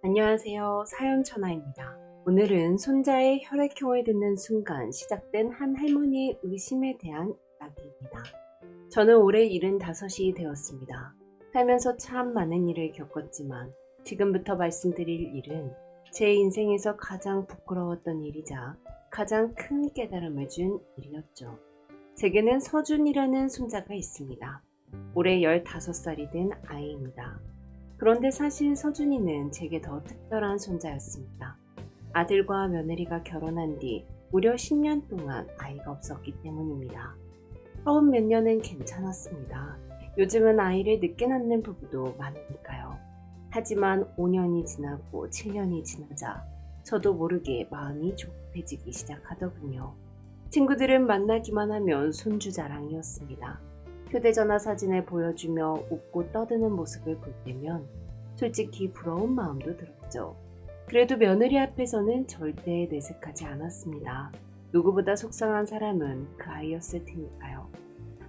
안녕하세요. 사연천하입니다. 오늘은 손자의 혈액형을 듣는 순간 시작된 한 할머니의 의심에 대한 이야기입니다. 저는 올해 75이 되었습니다. 살면서 참 많은 일을 겪었지만 지금부터 말씀드릴 일은 제 인생에서 가장 부끄러웠던 일이자 가장 큰 깨달음을 준 일이었죠. 제게는 서준이라는 손자가 있습니다. 올해 15살이 된 아이입니다. 그런데 사실 서준이는 제게 더 특별한 손자였습니다. 아들과 며느리가 결혼한 뒤 무려 10년 동안 아이가 없었기 때문입니다. 처음 몇 년은 괜찮았습니다. 요즘은 아이를 늦게 낳는 부부도 많으니까요. 하지만 5년이 지나고 7년이 지나자 저도 모르게 마음이 조급해지기 시작하더군요. 친구들은 만나기만 하면 손주 자랑이었습니다. 휴대전화 사진을 보여주며 웃고 떠드는 모습을 볼 때면 솔직히 부러운 마음도 들었죠. 그래도 며느리 앞에서는 절대 내색하지 않았습니다. 누구보다 속상한 사람은 그 아이였을 테니까요.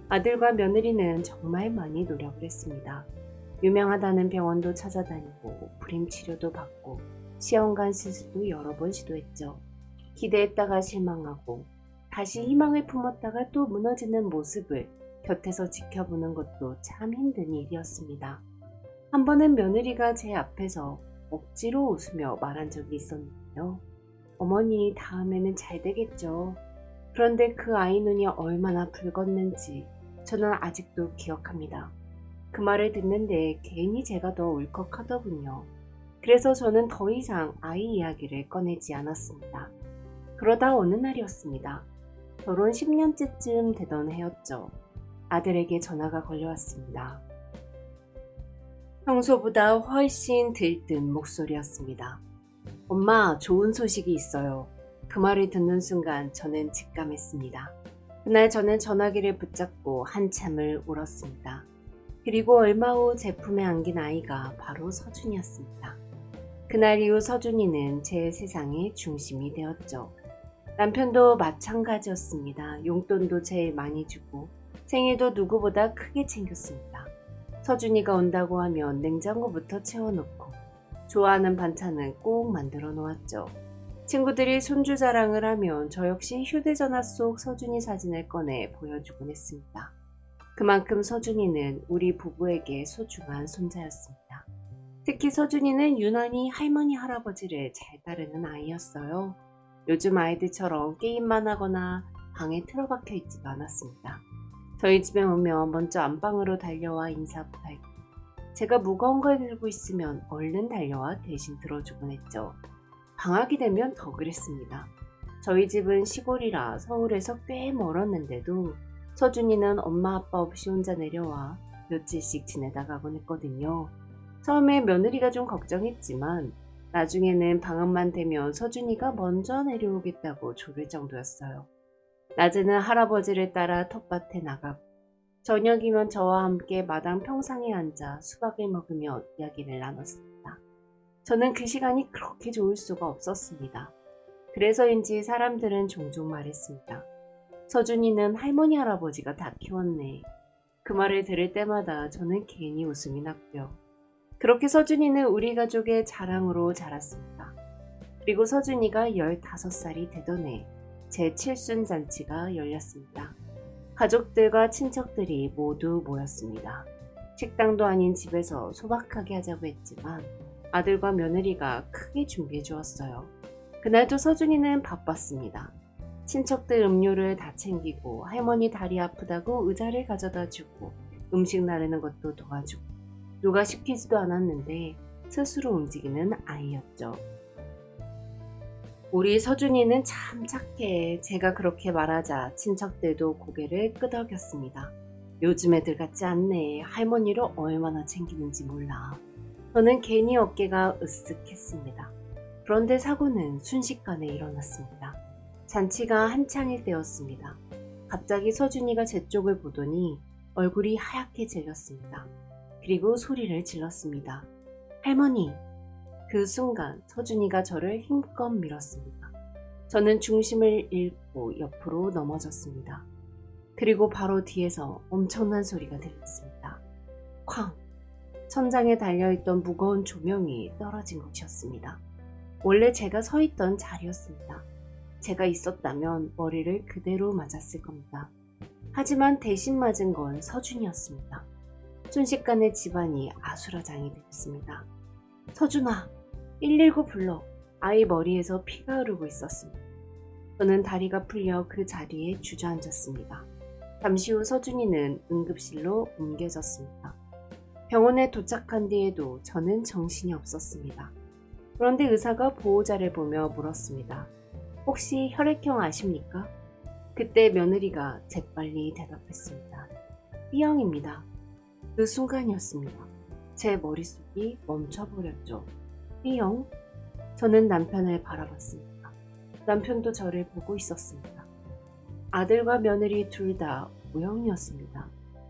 아들과 며느리는 정말 많이 노력을 했습니다. 유명하다는 병원도 찾아다니고 불임치료도 받고 시험관 시술도 여러 번 시도했죠. 기대했다가 실망하고 다시 희망을 품었다가 또 무너지는 모습을 곁에서 지켜보는 것도 참 힘든 일이었습니다. 한 번은 며느리가 제 앞에서 억지로 웃으며 말한 적이 있었는데요. 어머니, 다음에는 잘 되겠죠. 그런데 그 아이 눈이 얼마나 붉었는지 저는 아직도 기억합니다. 그 말을 듣는데 괜히 제가 더 울컥하더군요. 그래서 저는 더 이상 아이 이야기를 꺼내지 않았습니다. 그러다 어느 날이었습니다. 결혼 10년째쯤 되던 해였죠. 아들에게 전화가 걸려왔습니다. 평소보다 훨씬 들뜬 목소리였습니다. 엄마, 좋은 소식이 있어요. 그 말을 듣는 순간 저는 직감했습니다. 그날 저는 전화기를 붙잡고 한참을 울었습니다. 그리고 얼마 후 제 품에 안긴 아이가 바로 서준이었습니다. 그날 이후 서준이는 제 세상의 중심이 되었죠. 남편도 마찬가지였습니다. 용돈도 제일 많이 주고 생일도 누구보다 크게 챙겼습니다. 서준이가 온다고 하면 냉장고부터 채워놓고 좋아하는 반찬은 꼭 만들어 놓았죠. 친구들이 손주 자랑을 하면 저 역시 휴대전화 속 서준이 사진을 꺼내 보여주곤 했습니다. 그만큼 서준이는 우리 부부에게 소중한 손자였습니다. 특히 서준이는 유난히 할머니 할아버지를 잘 따르는 아이였어요. 요즘 아이들처럼 게임만 하거나 방에 틀어박혀 있지도 않았습니다. 저희 집에 오면 먼저 안방으로 달려와 인사부터 했고 제가 무거운 걸 들고 있으면 얼른 달려와 대신 들어주곤 했죠. 방학이 되면 더 그랬습니다. 저희 집은 시골이라 서울에서 꽤 멀었는데도 서준이는 엄마 아빠 없이 혼자 내려와 며칠씩 지내다 가곤 했거든요. 처음에 며느리가 좀 걱정했지만 나중에는 방학만 되면 서준이가 먼저 내려오겠다고 조를 정도였어요. 낮에는 할아버지를 따라 텃밭에 나가고 저녁이면 저와 함께 마당 평상에 앉아 수박을 먹으며 이야기를 나눴습니다. 저는 그 시간이 그렇게 좋을 수가 없었습니다. 그래서인지 사람들은 종종 말했습니다. 서준이는 할머니 할아버지가 다 키웠네. 그 말을 들을 때마다 저는 괜히 웃음이 났고요. 그렇게 서준이는 우리 가족의 자랑으로 자랐습니다. 그리고 서준이가 15살이 되던 해 제 칠순잔치가 열렸습니다. 가족들과 친척들이 모두 모였습니다. 식당도 아닌 집에서 소박하게 하자고 했지만 아들과 며느리가 크게 준비해 주었어요. 그날도 서준이는 바빴습니다. 친척들 음료를 다 챙기고 할머니 다리 아프다고 의자를 가져다 주고 음식 나르는 것도 도와주고 누가 시키지도 않았는데 스스로 움직이는 아이였죠. 우리 서준이는 참 착해. 제가 그렇게 말하자 친척들도 고개를 끄덕였습니다. 요즘 애들 같지 않네. 할머니를 얼마나 챙기는지 몰라. 저는 괜히 어깨가 으쓱했습니다. 그런데 사고는 순식간에 일어났습니다. 잔치가 한창일 때였습니다. 갑자기 서준이가 제 쪽을 보더니 얼굴이 하얗게 질렸습니다. 그리고 소리를 질렀습니다. 할머니! 그 순간 서준이가 저를 힘껏 밀었습니다. 저는 중심을 잃고 옆으로 넘어졌습니다. 그리고 바로 뒤에서 엄청난 소리가 들렸습니다. 쾅! 천장에 달려있던 무거운 조명이 떨어진 것이었습니다. 원래 제가 서 있던 자리였습니다. 제가 있었다면 머리를 그대로 맞았을 겁니다. 하지만 대신 맞은 건 서준이었습니다. 순식간에 집안이 아수라장이 되었습니다. 서준아, 119 불러. 아이 머리에서 피가 흐르고 있었습니다. 저는 다리가 풀려 그 자리에 주저앉았습니다. 잠시 후 서준이는 응급실로 옮겨졌습니다. 병원에 도착한 뒤에도 저는 정신이 없었습니다. 그런데 의사가 보호자를 보며 물었습니다. 혹시 혈액형 아십니까? 그때 며느리가 재빨리 대답했습니다. B형입니다. 그 순간이었습니다. 제 머릿속이 멈춰버렸죠. B형? 저는 남편을 바라봤습니다. 남편도 저를 보고 있었습니다. 아들과 며느리 둘 다 O형이었습니다.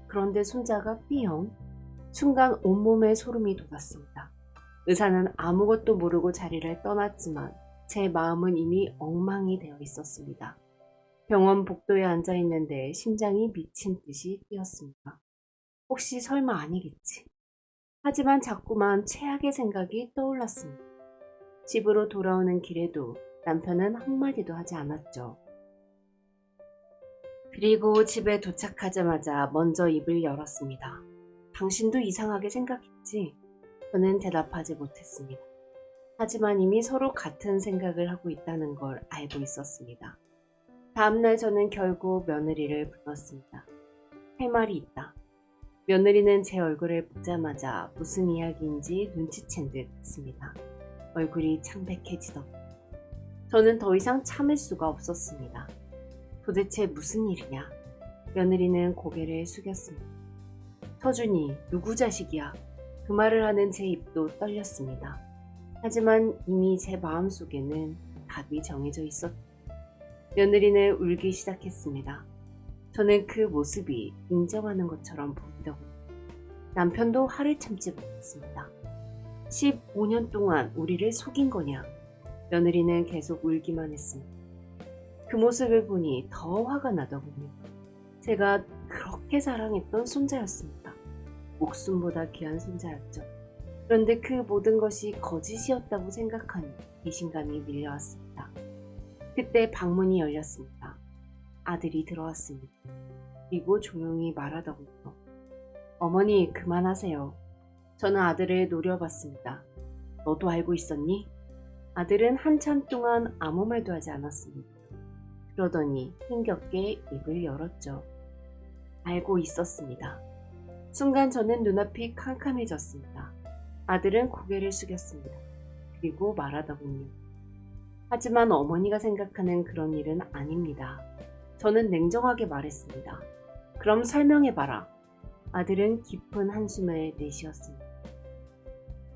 그런데 손자가 B형? 순간 온몸에 소름이 돋았습니다. 의사는 아무것도 모르고 자리를 떠났지만 제 마음은 이미 엉망이 되어 있었습니다. 병원 복도에 앉아 있는데 심장이 미친 듯이 뛰었습니다. 혹시 설마 아니겠지. 하지만 자꾸만 최악의 생각이 떠올랐습니다. 집으로 돌아오는 길에도 남편은 한마디도 하지 않았죠. 그리고 집에 도착하자마자 먼저 입을 열었습니다. 당신도 이상하게 생각했지? 저는 대답하지 못했습니다. 하지만 이미 서로 같은 생각을 하고 있다는 걸 알고 있었습니다. 다음날 저는 결국 며느리를 불렀습니다. 할 말이 있다. 며느리는 제 얼굴을 보자마자 무슨 이야기인지 눈치챈 듯 했습니다. 얼굴이 창백해지더군요. 저는 더 이상 참을 수가 없었습니다. 도대체 무슨 일이냐? 며느리는 고개를 숙였습니다. 서준이 누구 자식이야? 그 말을 하는 제 입도 떨렸습니다. 하지만 이미 제 마음속에는 답이 정해져 있었죠. 며느리는 울기 시작했습니다. 저는 그 모습이 인정하는 것처럼 보이더군요. 남편도 화를 참지 못했습니다. 15년 동안 우리를 속인 거냐? 며느리는 계속 울기만 했습니다. 그 모습을 보니 더 화가 나더군요. 제가 그렇게 사랑했던 손자였습니다. 목숨보다 귀한 손자였죠. 그런데 그 모든 것이 거짓이었다고 생각하니 배신감이 밀려왔습니다. 그때 방문이 열렸습니다. 아들이 들어왔습니다. 그리고 조용히 말하더군요. 어머니, 그만하세요. 저는 아들을 노려봤습니다. 너도 알고 있었니? 아들은 한참 동안 아무 말도 하지 않았습니다. 그러더니 힘겹게 입을 열었죠. 알고 있었습니다. 순간 저는 눈앞이 캄캄해졌습니다. 아들은 고개를 숙였습니다. 그리고 말하더군요. 하지만 어머니가 생각하는 그런 일은 아닙니다. 저는 냉정하게 말했습니다. 그럼 설명해봐라. 아들은 깊은 한숨을 내쉬었습니다.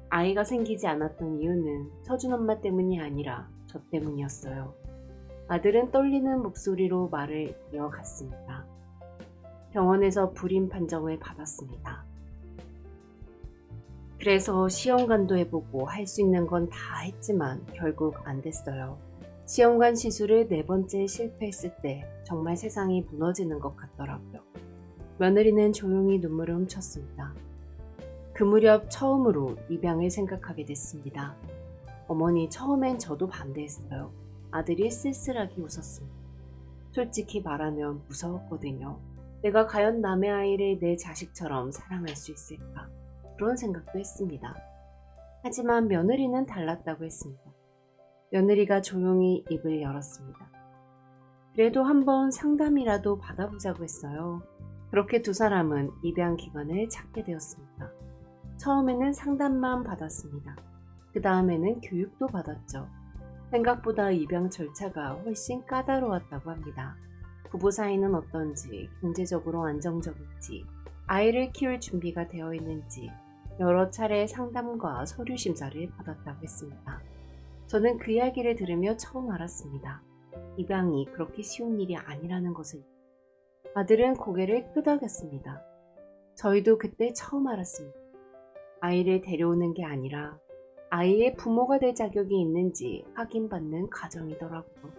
아이가 생기지 않았던 이유는 서준 엄마 때문이 아니라 저 때문이었어요. 아들은 떨리는 목소리로 말을 이어갔습니다. 병원에서 불임 판정을 받았습니다. 그래서 시험관도 해보고 할 수 있는 건 다 했지만 결국 안 됐어요. 시험관 시술을 4번째 실패했을 때 정말 세상이 무너지는 것 같더라고요. 며느리는 조용히 눈물을 훔쳤습니다. 그 무렵 처음으로 입양을 생각하게 됐습니다. 어머니, 처음엔 저도 반대했어요. 아들이 쓸쓸하게 웃었습니다. 솔직히 말하면 무서웠거든요. 내가 과연 남의 아이를 내 자식처럼 사랑할 수 있을까? 그런 생각도 했습니다. 하지만 며느리는 달랐다고 했습니다. 며느리가 조용히 입을 열었습니다. 그래도 한번 상담이라도 받아보자고 했어요. 그렇게 두 사람은 입양 기관을 찾게 되었습니다. 처음에는 상담만 받았습니다. 그 다음에는 교육도 받았죠. 생각보다 입양 절차가 훨씬 까다로웠다고 합니다. 부부 사이는 어떤지, 경제적으로 안정적인지, 아이를 키울 준비가 되어 있는지 여러 차례 상담과 서류 심사를 받았다고 했습니다. 저는 그 이야기를 들으며 처음 알았습니다. 입양이 그렇게 쉬운 일이 아니라는 것을. 아들은 고개를 끄덕였습니다. 저희도 그때 처음 알았습니다. 아이를 데려오는 게 아니라 아이의 부모가 될 자격이 있는지 확인받는 과정이더라고요.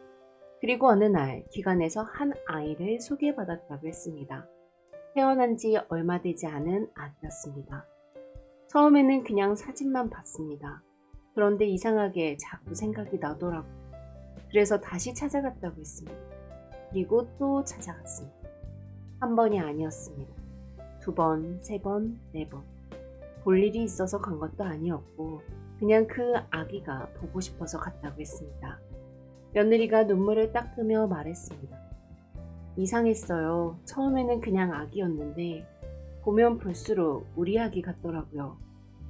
그리고 어느 날 기관에서 한 아이를 소개받았다고 했습니다. 태어난 지 얼마 되지 않은 아기였습니다. 처음에는 그냥 사진만 봤습니다. 그런데 이상하게 자꾸 생각이 나더라고요. 그래서 다시 찾아갔다고 했습니다. 그리고 또 찾아갔습니다. 한 번이 아니었습니다. 두 번, 세 번, 네 번. 볼 일이 있어서 간 것도 아니었고 그냥 그 아기가 보고 싶어서 갔다고 했습니다. 며느리가 눈물을 닦으며 말했습니다. 이상했어요. 처음에는 그냥 아기였는데 보면 볼수록 우리 아기 같더라고요.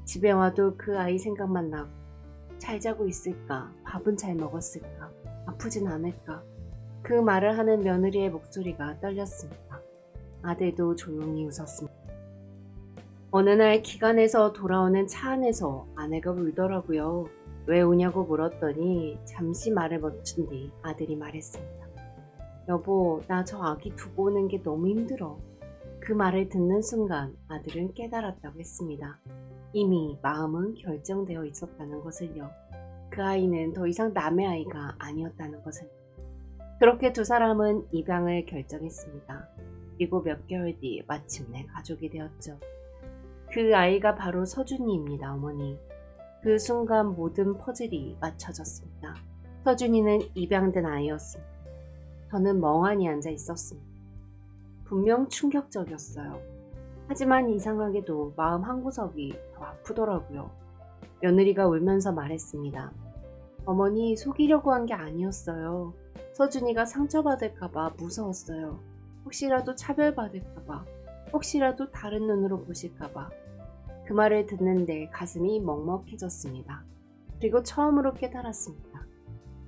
집에 와도 그 아이 생각만 나고 잘 자고 있을까? 밥은 잘 먹었을까? 아프진 않을까? 그 말을 하는 며느리의 목소리가 떨렸습니다. 아들도 조용히 웃었습니다. 어느 날 기관에서 돌아오는 차 안에서 아내가 울더라고요. 왜 우냐고 물었더니 잠시 말을 멈춘 뒤 아들이 말했습니다. 여보, 나 저 아기 두고 오는 게 너무 힘들어. 그 말을 듣는 순간 아들은 깨달았다고 했습니다. 이미 마음은 결정되어 있었다는 것을요. 그 아이는 더 이상 남의 아이가 아니었다는 것을. 그렇게 두 사람은 입양을 결정했습니다. 그리고 몇 개월 뒤 마침내 가족이 되었죠. 그 아이가 바로 서준이입니다, 어머니. 그 순간 모든 퍼즐이 맞춰졌습니다. 서준이는 입양된 아이였습니다. 저는 멍하니 앉아 있었습니다. 분명 충격적이었어요. 하지만 이상하게도 마음 한구석이 더 아프더라고요. 며느리가 울면서 말했습니다. 어머니, 속이려고 한 게 아니었어요. 서준이가 상처받을까봐 무서웠어요. 혹시라도 차별받을까봐, 혹시라도 다른 눈으로 보실까봐. 그 말을 듣는데 가슴이 먹먹해졌습니다. 그리고 처음으로 깨달았습니다.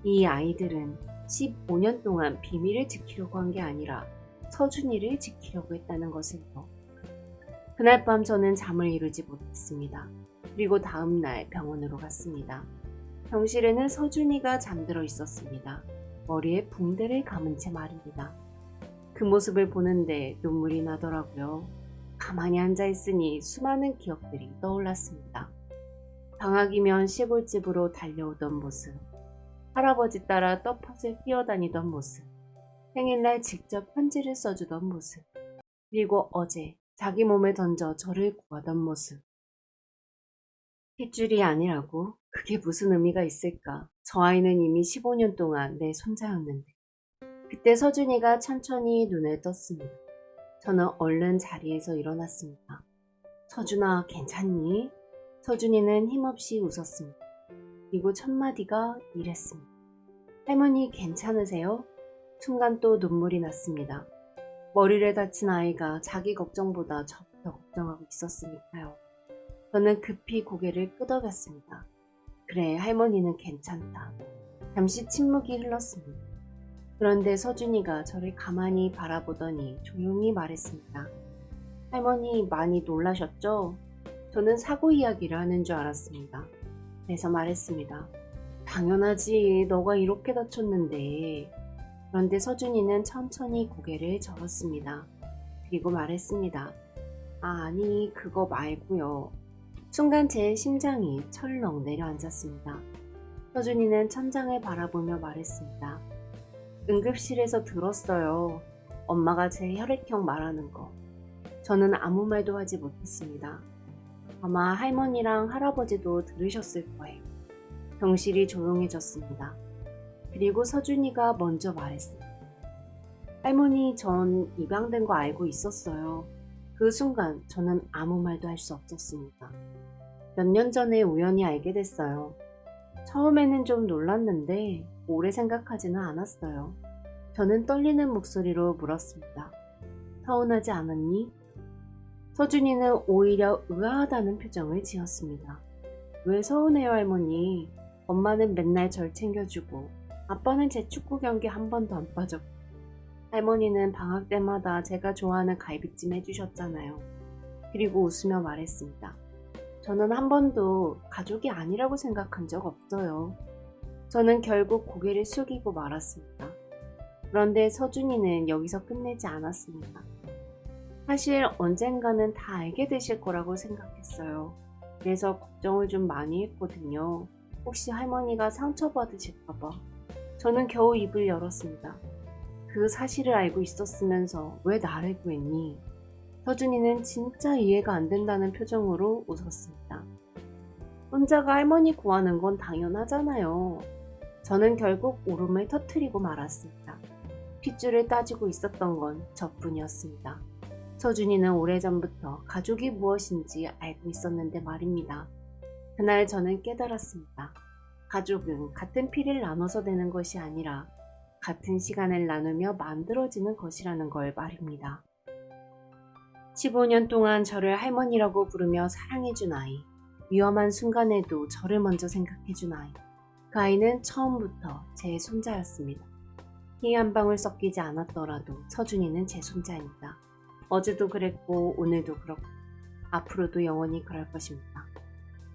이 아이들은 15년 동안 비밀을 지키려고 한 게 아니라 서준이를 지키려고 했다는 것을요. 그날 밤 저는 잠을 이루지 못했습니다. 그리고 다음날 병원으로 갔습니다. 병실에는 서준이가 잠들어 있었습니다. 머리에 붕대를 감은 채 말입니다. 그 모습을 보는데 눈물이 나더라고요. 가만히 앉아있으니 수많은 기억들이 떠올랐습니다. 방학이면 시골집으로 달려오던 모습, 할아버지 따라 떡밭을 뛰어다니던 모습, 생일날 직접 편지를 써주던 모습, 그리고 어제 자기 몸에 던져 저를 구하던 모습. 핏줄이 아니라고? 그게 무슨 의미가 있을까? 저 아이는 이미 15년 동안 내 손자였는데. 그때 서준이가 천천히 눈을 떴습니다. 저는 얼른 자리에서 일어났습니다. 서준아, 괜찮니? 서준이는 힘없이 웃었습니다. 그리고 첫 마디가 이랬습니다. 할머니, 괜찮으세요? 순간 또 눈물이 났습니다. 머리를 다친 아이가 자기 걱정보다 저부터 걱정하고 있었으니까요. 저는 급히 고개를 끄덕였습니다. 그래, 할머니는 괜찮다. 잠시 침묵이 흘렀습니다. 그런데 서준이가 저를 가만히 바라보더니 조용히 말했습니다. 할머니, 많이 놀라셨죠? 저는 사고 이야기를 하는 줄 알았습니다. 그래서 말했습니다. 당연하지, 너가 이렇게 다쳤는데. 그런데 서준이는 천천히 고개를 저었습니다. 그리고 말했습니다. 아니, 그거 말고요. 순간 제 심장이 철렁 내려앉았습니다. 서준이는 천장을 바라보며 말했습니다. 응급실에서 들었어요. 엄마가 제 혈액형 말하는 거. 저는 아무 말도 하지 못했습니다. 아마 할머니랑 할아버지도 들으셨을 거예요. 병실이 조용해졌습니다. 그리고 서준이가 먼저 말했습니다. 할머니, 전 입양된 거 알고 있었어요. 그 순간 저는 아무 말도 할 수 없었습니다. 몇 년 전에 우연히 알게 됐어요. 처음에는 좀 놀랐는데 오래 생각하지는 않았어요. 저는 떨리는 목소리로 물었습니다. 서운하지 않았니? 서준이는 오히려 의아하다는 표정을 지었습니다. 왜 서운해요, 할머니? 엄마는 맨날 절 챙겨주고 아빠는 제 축구 경기 한 번도 안 빠졌고 할머니는 방학 때마다 제가 좋아하는 갈비찜 해주셨잖아요. 그리고 웃으며 말했습니다. 저는 한 번도 가족이 아니라고 생각한 적 없어요. 저는 결국 고개를 숙이고 말았습니다. 그런데 서준이는 여기서 끝내지 않았습니다. 사실 언젠가는 다 알게 되실 거라고 생각했어요. 그래서 걱정을 좀 많이 했거든요. 혹시 할머니가 상처받으실까봐. 저는 겨우 입을 열었습니다. 그 사실을 알고 있었으면서 왜 나를 구했니? 서준이는 진짜 이해가 안 된다는 표정으로 웃었습니다. 혼자가 할머니 구하는 건 당연하잖아요. 저는 결국 울음을 터뜨리고 말았습니다. 핏줄을 따지고 있었던 건 저뿐이었습니다. 서준이는 오래전부터 가족이 무엇인지 알고 있었는데 말입니다. 그날 저는 깨달았습니다. 가족은 같은 피를 나눠서 되는 것이 아니라 같은 시간을 나누며 만들어지는 것이라는 걸 말입니다. 15년 동안 저를 할머니라고 부르며 사랑해준 아이, 위험한 순간에도 저를 먼저 생각해준 아이, 그 아이는 처음부터 제 손자였습니다. 피 한 방울 섞이지 않았더라도 서준이는 제 손자입니다. 어제도 그랬고 오늘도 그렇고 앞으로도 영원히 그럴 것입니다.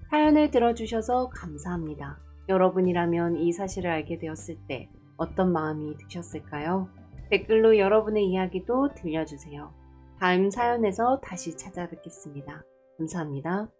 사연을 들어주셔서 감사합니다. 여러분이라면 이 사실을 알게 되었을 때 어떤 마음이 드셨을까요? 댓글로 여러분의 이야기도 들려주세요. 다음 사연에서 다시 찾아뵙겠습니다. 감사합니다.